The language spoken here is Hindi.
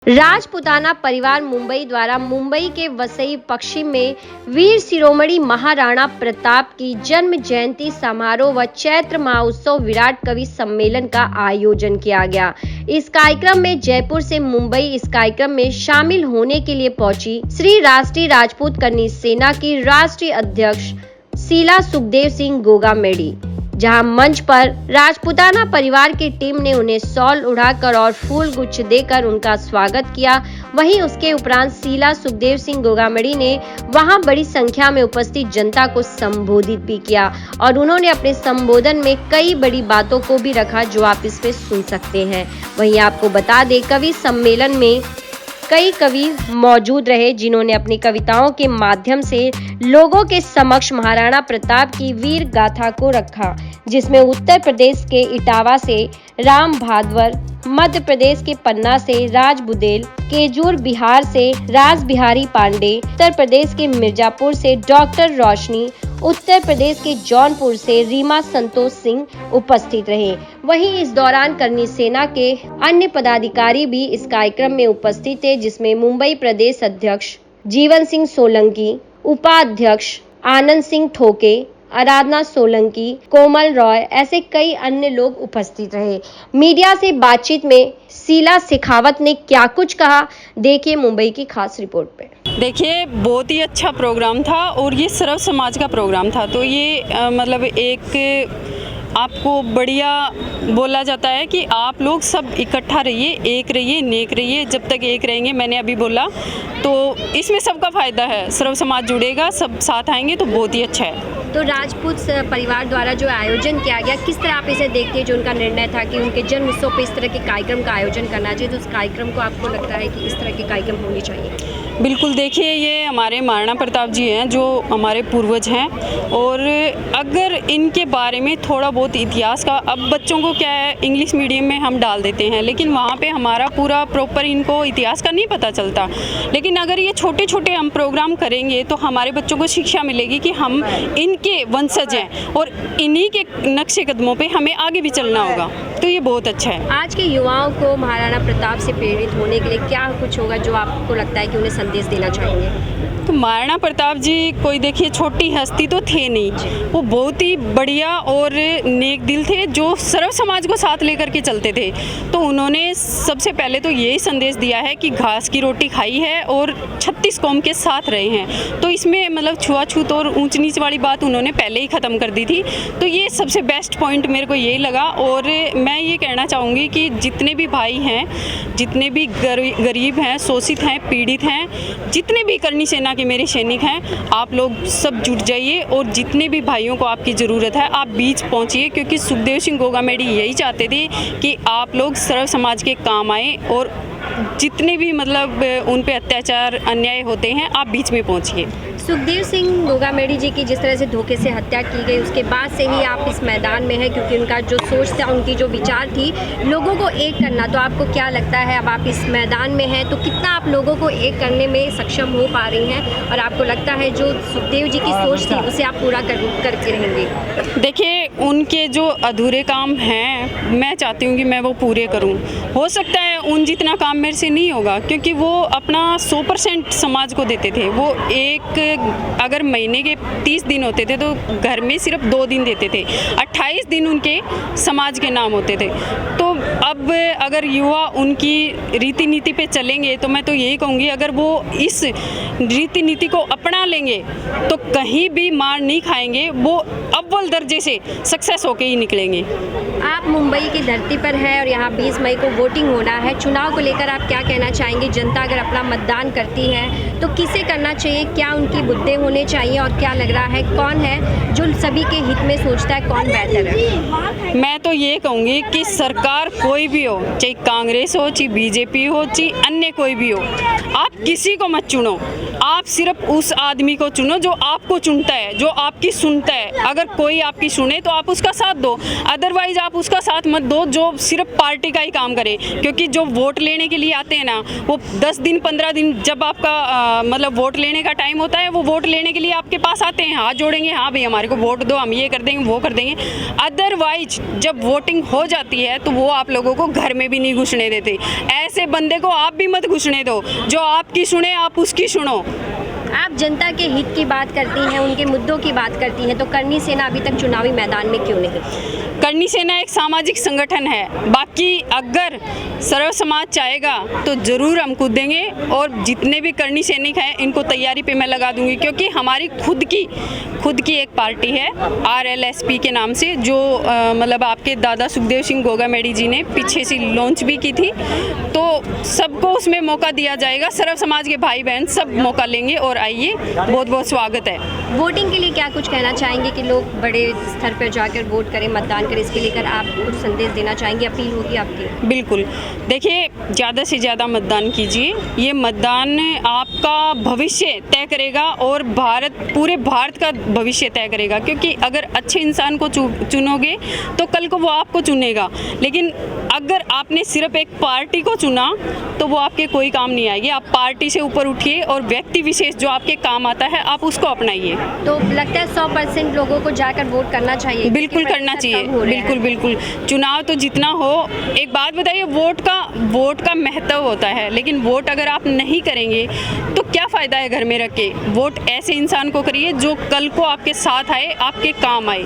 राजपूताना परिवार मुंबई द्वारा मुंबई के वसई पश्चिम में वीर शिरोमणि महाराणा प्रताप की जन्म जयंती समारोह व चैत्र महोत्सव विराट कवि सम्मेलन का आयोजन किया गया। इस कार्यक्रम में जयपुर से मुंबई इस कार्यक्रम में शामिल होने के लिए पहुंची श्री राष्ट्रीय राजपूत कन्नी सेना की राष्ट्रीय अध्यक्ष शीला सुखदेव सिंह गोगामेडी, जहां मंच पर राजपूताना परिवार की टीम ने उन्हें शॉल उड़ाकर और फूल गुच्छ देकर उनका स्वागत किया। वहीं उसके उपरांत शीला सुखदेव सिंह गोगामेडी ने वहां बड़ी संख्या में उपस्थित जनता को संबोधित भी किया और उन्होंने अपने संबोधन में कई बड़ी बातों को भी रखा, जो आप इसमें सुन सकते हैं। वहीं आपको बता दें, कवि सम्मेलन में कई कवि मौजूद रहे, जिन्होंने अपनी कविताओं के माध्यम से लोगों के समक्ष महाराणा प्रताप की वीर गाथा को रखा, जिसमें उत्तर प्रदेश के इटावा से राम भादवर, मध्य प्रदेश के पन्ना से राज बुदेल, केजूर बिहार से राज बिहारी पांडे, उत्तर प्रदेश के मिर्जापुर से डॉक्टर रोशनी, उत्तर प्रदेश के जौनपुर से रीमा संतोष सिंह उपस्थित रहे। वहीं इस दौरान कन्नी सेना के अन्य पदाधिकारी भी इस कार्यक्रम में उपस्थित थे, जिसमें मुंबई प्रदेश अध्यक्ष जीवन सिंह सोलंकी, उपाध्यक्ष आनंद सिंह ठोके, आराधना सोलंकी, कोमल रॉय, ऐसे कई अन्य लोग उपस्थित रहे। मीडिया से बातचीत में शीला शेखावत ने क्या कुछ कहा, देखिए मुंबई की खास रिपोर्ट पे। देखिए, बहुत ही अच्छा प्रोग्राम था और ये सर्व समाज का प्रोग्राम था, तो ये मतलब एक आपको बढ़िया बोला जाता है कि आप लोग सब इकट्ठा रहिए, एक रहिए, नेक रहिए। जब तक एक रहेंगे, मैंने अभी बोला, तो इसमें सबका फ़ायदा है। सर्व समाज जुड़ेगा, सब साथ आएंगे तो बहुत ही अच्छा है। तो राजपूत परिवार द्वारा जो आयोजन किया गया, किस तरह आप इसे देखते हैं? जो उनका निर्णय था कि उनके जन्म उत्सव पर इस तरह के कार्यक्रम का आयोजन करना चाहिए, तो उस कार्यक्रम को आपको लगता है कि इस तरह के कार्यक्रम होने चाहिए? बिल्कुल, देखिए, ये हमारे महाराणा प्रताप जी हैं, जो हमारे पूर्वज हैं, और अगर इनके बारे में थोड़ा बहुत इतिहास का, अब बच्चों को क्या है, इंग्लिश मीडियम में हम डाल देते हैं, लेकिन वहाँ पे हमारा पूरा प्रॉपर इनको इतिहास का नहीं पता चलता। लेकिन अगर ये छोटे छोटे हम प्रोग्राम करेंगे तो हमारे बच्चों को शिक्षा मिलेगी कि हम इनके वंशज हैं और इन्हीं के नक्शे कदमों पे हमें आगे भी चलना होगा, तो ये बहुत अच्छा है। आज के युवाओं को महाराणा प्रताप से प्रेरित होने के लिए क्या कुछ होगा जो आपको लगता है कि उन्हें संदेश देना चाहेंगे? तो महाराणा प्रताप जी कोई, देखिए, छोटी हस्ती तो थे नहीं, वो बहुत ही बढ़िया और नेक दिल थे, जो सर्व समाज को साथ लेकर के चलते थे। तो उन्होंने सबसे पहले तो यही संदेश दिया है कि घास की रोटी खाई है और 36 कौम के साथ रहे हैं। तो इसमें मतलब छुआछूत और ऊंच नीच वाली बात उन्होंने पहले ही ख़त्म कर दी थी। तो ये सबसे बेस्ट पॉइंट मेरे को यही लगा। और मैं ये कहना चाहूँगी कि जितने भी भाई हैं, जितने भी गरीब हैं, शोषित हैं, पीड़ित हैं, जितने भी कन्नी सेना के मेरे सैनिक हैं, आप लोग सब जुट जाइए और जितने भी भाइयों को आपकी ज़रूरत है, आप बीच पहुंचिए, क्योंकि सुखदेव सिंह गोगामेडी यही चाहते थे कि आप लोग सर्व समाज के काम आए और जितने भी मतलब उन पे अत्याचार अन्याय होते हैं, आप बीच में पहुंचिए। सुखदेव सिंह गोगामेडी जी की जिस तरह से धोखे से हत्या की गई, उसके बाद से ही आप इस मैदान में हैं, क्योंकि उनका जो सोच था, उनकी जो विचार थी, लोगों को एक करना। तो आपको क्या लगता है, अब आप इस मैदान में हैं, तो कितना आप लोगों को एक करने में सक्षम हो पा रही हैं, और आपको लगता है जो सुखदेव जी की सोच थी उसे आप पूरा करके रहेंगे? देखिए, उनके जो अधूरे काम हैं, मैं चाहती हूँ कि मैं वो पूरे करूँ। हो सकता है उन जितना काम मेरे से नहीं होगा, क्योंकि वो अपना 100% समाज को देते थे। वो अगर महीने के 30 दिन होते थे तो घर में सिर्फ 2 दिन देते थे, 28 दिन उनके समाज के नाम होते थे। तो अब अगर युवा उनकी रीति नीति पे चलेंगे, तो मैं तो यही कहूँगी, अगर वो इस रीति नीति को अपना लेंगे तो कहीं भी मार नहीं खाएंगे, वो अव्वल दर्जे से सक्सेस होके ही निकलेंगे। आप मुंबई की धरती पर हैं और यहाँ 20 मई को वोटिंग होना है। चुनाव को लेकर आप क्या कहना चाहेंगे? जनता अगर अपना मतदान करती है तो किसे करना चाहिए? क्या उनकी बुद्धि होने चाहिए, और क्या लग रहा है कौन है जो सभी के हित में सोचता है, कौन बेहतर है? मैं तो ये कहूँगी कि सरकार कोई भी हो, चाहे कांग्रेस हो, चाहे बीजेपी हो, चाहे अन्य कोई भी हो, आप किसी को मत चुनो, आप सिर्फ उस आदमी को चुनो जो आपको चुनता है, जो आपकी सुनता है। अगर कोई आपकी सुने तो आप उसका साथ दो, अदरवाइज आप उसका साथ मत दो जो सिर्फ पार्टी का ही काम करे। क्योंकि जो वोट लेने के लिए आते हैं ना, वो 10 दिन 15 दिन जब आपका मतलब वोट लेने का टाइम होता है, वो वोट लेने के लिए आपके पास आते हैं, हाथ जोड़ेंगे, हाँ भाई हमारे को वोट दो, हम ये कर देंगे वो कर देंगे। अदरवाइज जब वोटिंग हो जाती है तो वो आप लोगों को घर में भी नहीं घुसने देते। ऐसे बंदे को आप भी मत घुसने दो, जो आपकी सुने आप उसकी सुनो। आप जनता के हित की बात करती हैं, उनके मुद्दों की बात करती हैं, तो करनी सेना अभी तक चुनावी मैदान में क्यों नहीं? करनी सेना एक सामाजिक संगठन है, बाकी अगर सर्व समाज चाहेगा तो ज़रूर हम कूदेंगे। और जितने भी करनी सैनिक हैं इनको तैयारी पे मैं लगा दूंगी, क्योंकि हमारी खुद की एक पार्टी है RLSP के नाम से, जो मतलब आपके दादा सुखदेव सिंह गोगामेडी जी ने पीछे से लॉन्च भी की थी। तो सबको उसमें मौका दिया जाएगा, सर्व समाज के भाई बहन सब मौका लेंगे और आइए, बहुत बहुत स्वागत है। वोटिंग के लिए क्या कुछ कहना चाहेंगे कि लोग बड़े स्तर पर जाकर वोट करें, मतदान करें, इसके लेकर आप कुछ संदेश देना चाहेंगे, अपील होगी आपकी? बिल्कुल, देखिए ज़्यादा से ज़्यादा मतदान कीजिए। ये मतदान आपका भविष्य तय करेगा और पूरे भारत का भविष्य तय करेगा। क्योंकि अगर अच्छे इंसान को चुनोगे तो कल को वो आपको चुनेगा, लेकिन अगर आपने सिर्फ एक पार्टी को चुना तो वो आपके कोई काम नहीं आएगी। आप पार्टी से ऊपर उठिए और व्यक्ति विशेष जो आपके काम आता है आप उसको अपनाइए। तो लगता है 100% लोगों को जाकर वोट करना चाहिए? बिल्कुल करना चाहिए, बिल्कुल। चुनाव तो जितना हो, एक बात बताइए, वोट का महत्व होता है, लेकिन वोट अगर आप नहीं करेंगे तो क्या फ़ायदा है घर में रख के? वोट ऐसे इंसान को करिए जो कल को आपके साथ आए, आपके काम आए।